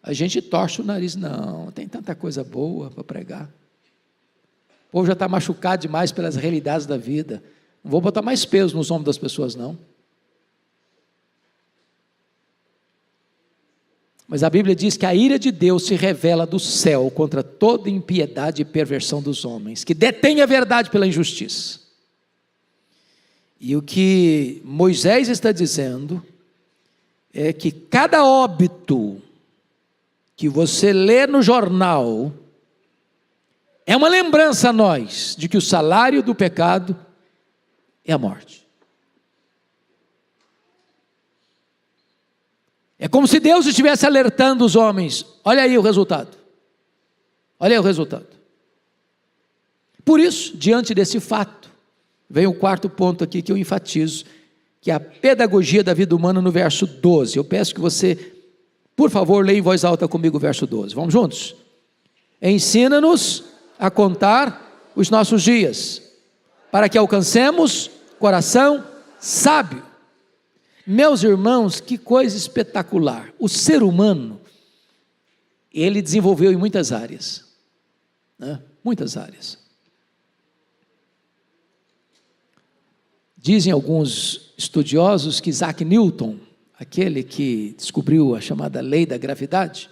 A gente torce o nariz: não, tem tanta coisa boa para pregar. O povo já está machucado demais pelas realidades da vida. Não vou botar mais peso nos ombros das pessoas, não. Mas a Bíblia diz que a ira de Deus se revela do céu contra toda impiedade e perversão dos homens, que detém a verdade pela injustiça. E o que Moisés está dizendo é que cada óbito que você lê no jornal é uma lembrança a nós de que o salário do pecado é a morte. É como se Deus estivesse alertando os homens: olha aí o resultado, olha aí o resultado. Por isso, diante desse fato, vem o quarto ponto aqui que eu enfatizo, que é a pedagogia da vida humana, no verso 12. Eu peço que você, por favor, leia em voz alta comigo o verso 12. Vamos juntos? Ensina-nos a contar os nossos dias, para que alcancemos coração sábio. Meus irmãos, que coisa espetacular. O ser humano, ele desenvolveu em muitas áreas, né? Muitas áreas. Dizem alguns estudiosos que Isaac Newton, aquele que descobriu a chamada lei da gravidade,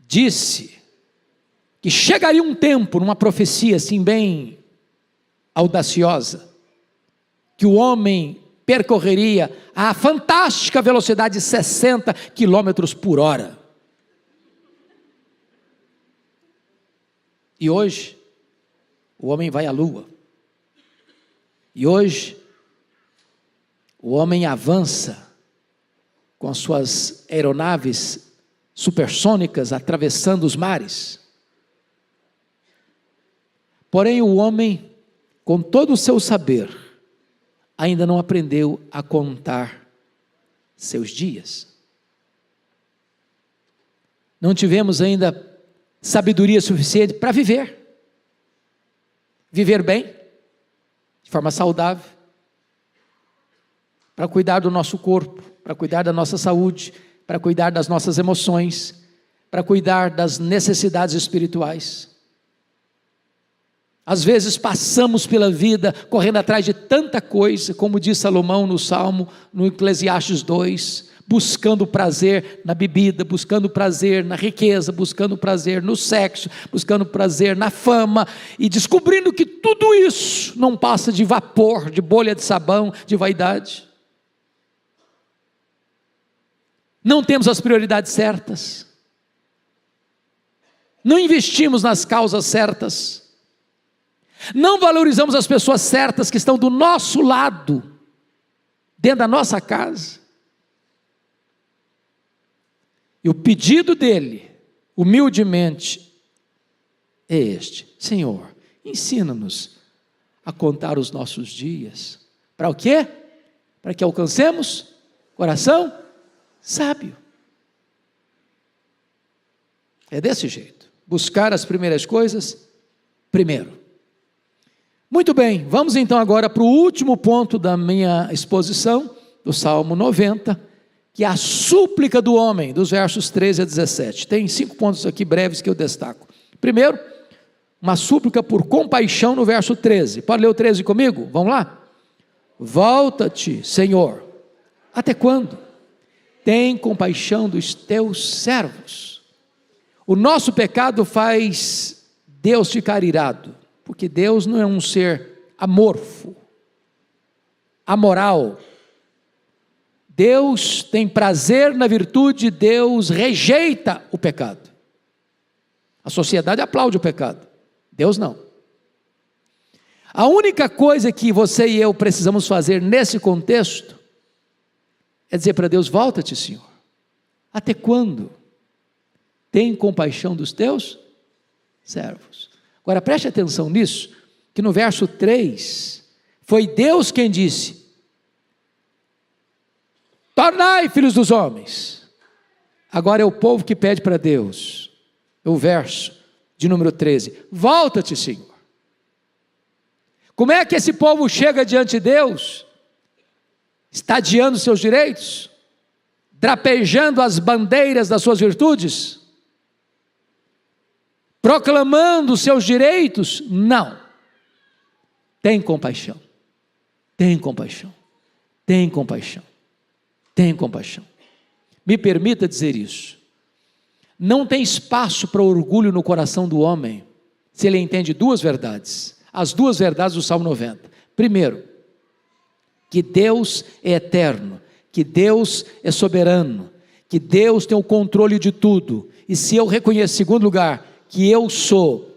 disse que chegaria um tempo, numa profecia assim bem audaciosa, que o homem percorreria a fantástica velocidade de 60 quilômetros por hora. E hoje, o homem vai à lua. E hoje, o homem avança com as suas aeronaves supersônicas atravessando os mares. Porém, o homem, com todo o seu saber, ainda não aprendeu a contar seus dias. Não tivemos ainda sabedoria suficiente para viver. Viver bem, de forma saudável, para cuidar do nosso corpo, para cuidar da nossa saúde, para cuidar das nossas emoções, para cuidar das necessidades espirituais. Às vezes passamos pela vida correndo atrás de tanta coisa, como diz Salomão no Salmo, no Eclesiastes 2, buscando prazer na bebida, buscando prazer na riqueza, buscando prazer no sexo, buscando prazer na fama, e descobrindo que tudo isso não passa de vapor, de bolha de sabão, de vaidade. Não temos as prioridades certas, não investimos nas causas certas, não valorizamos as pessoas certas que estão do nosso lado, dentro da nossa casa. E o pedido dele, humildemente, é este: Senhor, ensina-nos a contar os nossos dias. Para o quê? Para que alcancemos coração sábio. É desse jeito. Buscar as primeiras coisas primeiro. Muito bem, vamos então agora para o último ponto da minha exposição, do Salmo 90, que é a súplica do homem, dos versos 13 a 17. Tem 5 pontos aqui breves que eu destaco. Primeiro, uma súplica por compaixão no verso 13. Pode ler o 13 comigo? Vamos lá? Volta-te, Senhor. Até quando? Tem compaixão dos teus servos. O nosso pecado faz Deus ficar irado, porque Deus não é um ser amorfo, amoral. Deus tem prazer na virtude, Deus rejeita o pecado. A sociedade aplaude o pecado, Deus não. A única coisa que você e eu precisamos fazer nesse contexto é dizer para Deus: volta-te, Senhor. Até quando? Tem compaixão dos teus servos. Agora preste atenção nisso, que no verso 3, foi Deus quem disse: tornai filhos dos homens. Agora é o povo que pede para Deus. O verso de número 13, volta-te, Senhor. Como é que esse povo chega diante de Deus? Estadeando seus direitos? Drapejando as bandeiras das suas virtudes? Proclamando seus direitos? Não. Tem compaixão. Tem compaixão. Tem compaixão. Tem compaixão. Me permita dizer isso. Não tem espaço para orgulho no coração do homem, se ele entende duas verdades. As duas verdades do Salmo 90. Primeiro, que Deus é eterno, que Deus é soberano, que Deus tem o controle de tudo. E se eu reconheço, em segundo lugar, que eu sou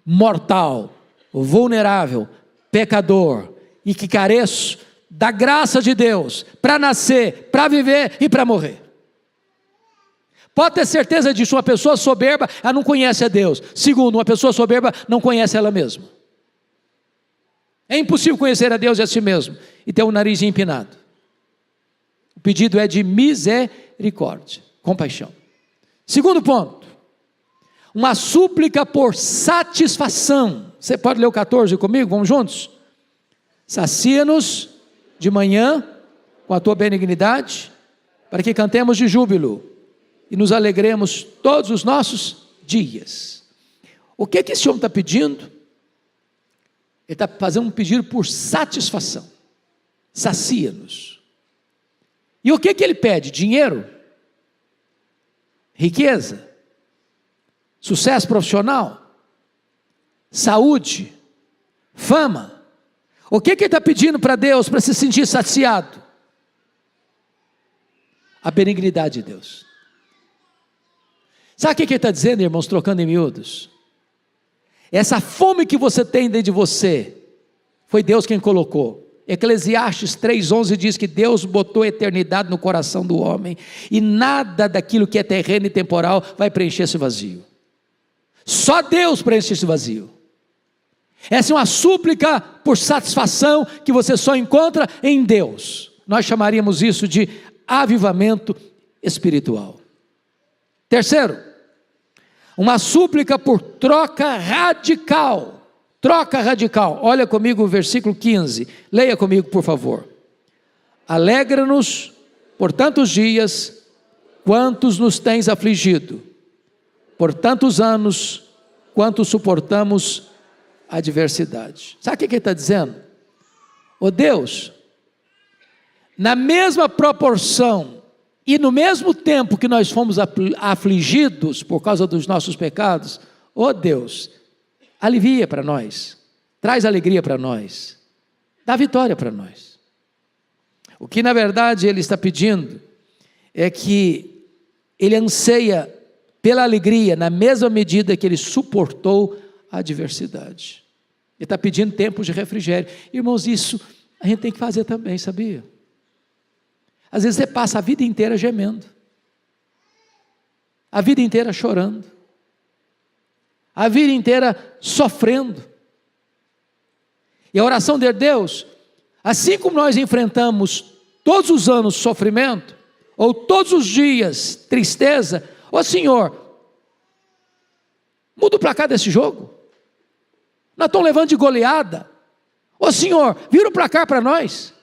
mortal, vulnerável, pecador, e que careço da graça de Deus para nascer, para viver e para morrer. Pode ter certeza disso. Uma pessoa soberba, ela não conhece a Deus. Segundo, uma pessoa soberba não conhece ela mesma. É impossível conhecer a Deus e a si mesmo e ter o nariz empinado. O pedido é de misericórdia, compaixão. Segundo ponto, uma súplica por satisfação. Você pode ler o 14 comigo? Vamos juntos? Sacia-nos de manhã com a tua benignidade, para que cantemos de júbilo e nos alegremos todos os nossos dias. O que esse homem está pedindo? Ele está fazendo um pedido por satisfação. Sacia-nos. E o que ele pede? Dinheiro? Riqueza? Sucesso profissional? Saúde? Fama? O que ele está pedindo para Deus para se sentir saciado? A benignidade de Deus. Sabe o que ele está dizendo, irmãos, trocando em miúdos? Essa fome que você tem dentro de você, foi Deus quem colocou. Eclesiastes 3,11 diz que Deus botou a eternidade no coração do homem, e nada daquilo que é terreno e temporal vai preencher esse vazio. Só Deus preenche esse vazio. Essa é uma súplica por satisfação que você só encontra em Deus. Nós chamaríamos isso de avivamento espiritual. Terceiro, uma súplica por troca radical. Troca radical. Olha comigo o versículo 15. Leia comigo, por favor. Alegra-nos por tantos dias, quantos nos tens afligido. Por tantos anos, quanto suportamos adversidade. Sabe o que ele está dizendo? Ô Deus, na mesma proporção e no mesmo tempo que nós fomos afligidos por causa dos nossos pecados, ô Deus, alivia para nós, traz alegria para nós, dá vitória para nós. O que na verdade ele está pedindo é que ele anseia pela alegria na mesma medida que ele suportou a adversidade. Ele está pedindo tempos de refrigério. Irmãos, isso a gente tem que fazer também, sabia? Às vezes você passa a vida inteira gemendo, a vida inteira chorando, a vida inteira sofrendo. E a oração de Deus, assim como nós enfrentamos todos os anos sofrimento, ou todos os dias tristeza, ô Senhor, muda o placar desse jogo, nós estamos levando de goleada, ô Senhor, vira o placar para nós,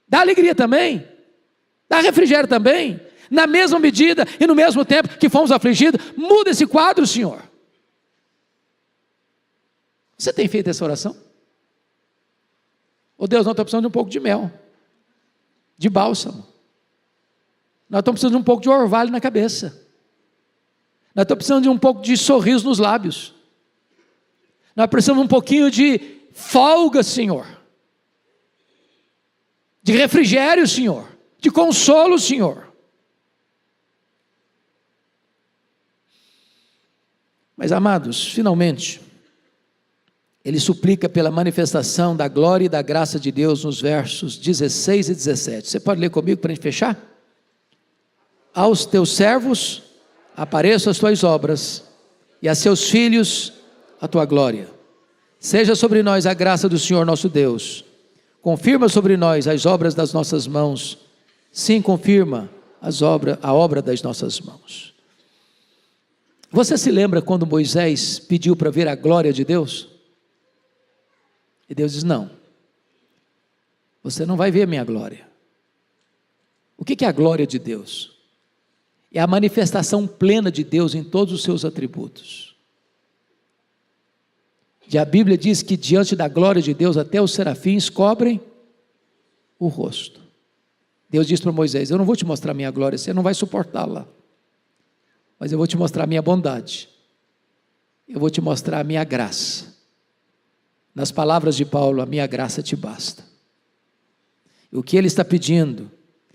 dá alegria também, dá refrigério também, na mesma medida e no mesmo tempo que fomos afligidos, muda esse quadro, Senhor. Você tem feito essa oração? Ô Deus, nós estamos precisando de um pouco de mel, de bálsamo, nós estamos precisando de um pouco de orvalho na cabeça, nós estamos precisando de um pouco de sorriso nos lábios, nós precisamos de um pouquinho de folga, Senhor, de refrigério, Senhor, de consolo, Senhor. Mas amados, finalmente, ele suplica pela manifestação da glória e da graça de Deus nos versos 16 e 17. Você pode ler comigo para a gente fechar? Aos teus servos apareçam as tuas obras, e a seus filhos a tua glória. Seja sobre nós a graça do Senhor nosso Deus. Confirma sobre nós as obras das nossas mãos. Sim, confirma a obra das nossas mãos. Você se lembra quando Moisés pediu para ver a glória de Deus? E Deus diz: não, você não vai ver a minha glória. O que é a glória de Deus? É a manifestação plena de Deus em todos os seus atributos. E a Bíblia diz que diante da glória de Deus até os serafins cobrem o rosto. Deus diz para Moisés: eu não vou te mostrar a minha glória, você não vai suportá-la, mas eu vou te mostrar a minha bondade, eu vou te mostrar a minha graça. Nas palavras de Paulo, a minha graça te basta. E o que ele está pedindo,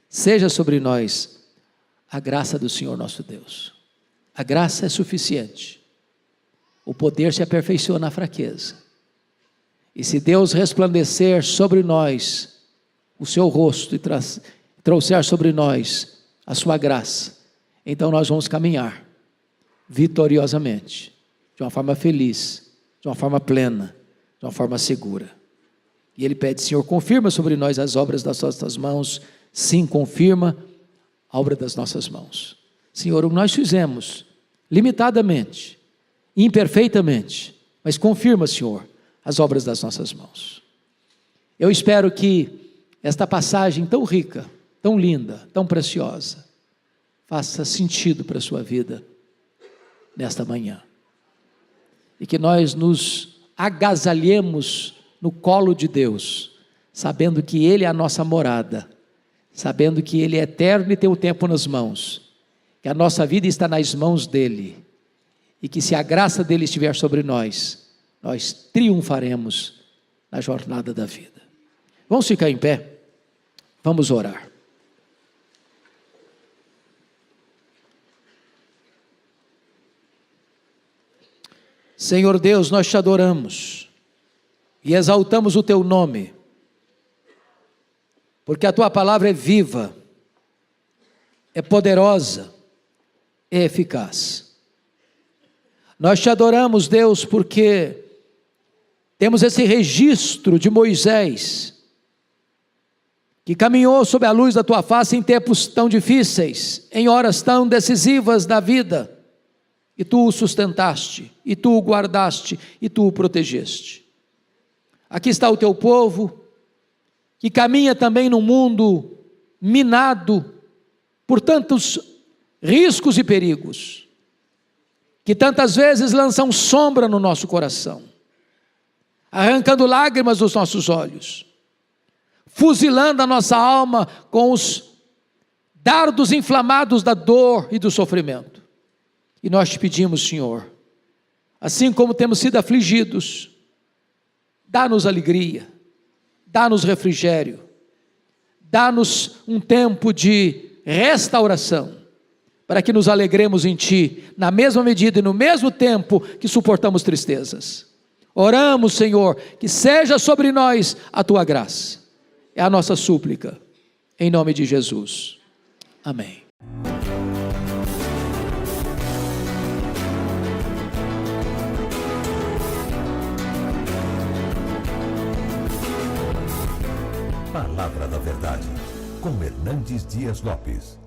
seja sobre nós a graça do Senhor nosso Deus. A graça é suficiente. O poder se aperfeiçoa na fraqueza. E se Deus resplandecer sobre nós o seu rosto e trouxer sobre nós a sua graça, então nós vamos caminhar vitoriosamente, de uma forma feliz, de uma forma plena, de uma forma segura. E ele pede: Senhor, confirma sobre nós as obras das nossas mãos. Sim, confirma a obra das nossas mãos. Senhor, o que nós fizemos, limitadamente, imperfeitamente, mas confirma, Senhor, as obras das nossas mãos. Eu espero que esta passagem tão rica, tão linda, tão preciosa, faça sentido para a sua vida nesta manhã. E que nós nos agasalhemos no colo de Deus, sabendo que Ele é a nossa morada, sabendo que Ele é eterno e tem o tempo nas mãos, que a nossa vida está nas mãos dEle, e que se a graça dEle estiver sobre nós, nós triunfaremos na jornada da vida. Vamos ficar em pé, vamos orar. Senhor Deus, nós te adoramos e exaltamos o teu nome, porque a tua palavra é viva, é poderosa, é eficaz. Nós te adoramos, Deus, porque temos esse registro de Moisés, que caminhou sob a luz da tua face em tempos tão difíceis, em horas tão decisivas da vida, e tu o sustentaste, e tu o guardaste, e tu o protegeste. Aqui está o teu povo, que caminha também num mundo minado por tantos riscos e perigos, que tantas vezes lançam sombra no nosso coração. arrancando lágrimas dos nossos olhos, fuzilando a nossa alma com os dardos inflamados da dor e do sofrimento. E nós te pedimos, Senhor, assim como temos sido afligidos, dá-nos alegria, dá-nos refrigério, dá-nos um tempo de restauração, para que nos alegremos em Ti, na mesma medida e no mesmo tempo que suportamos tristezas. Oramos, Senhor, que seja sobre nós a Tua graça. É a nossa súplica, em nome de Jesus. Amém. Palavra da Verdade, com Hernandes Dias Lopes.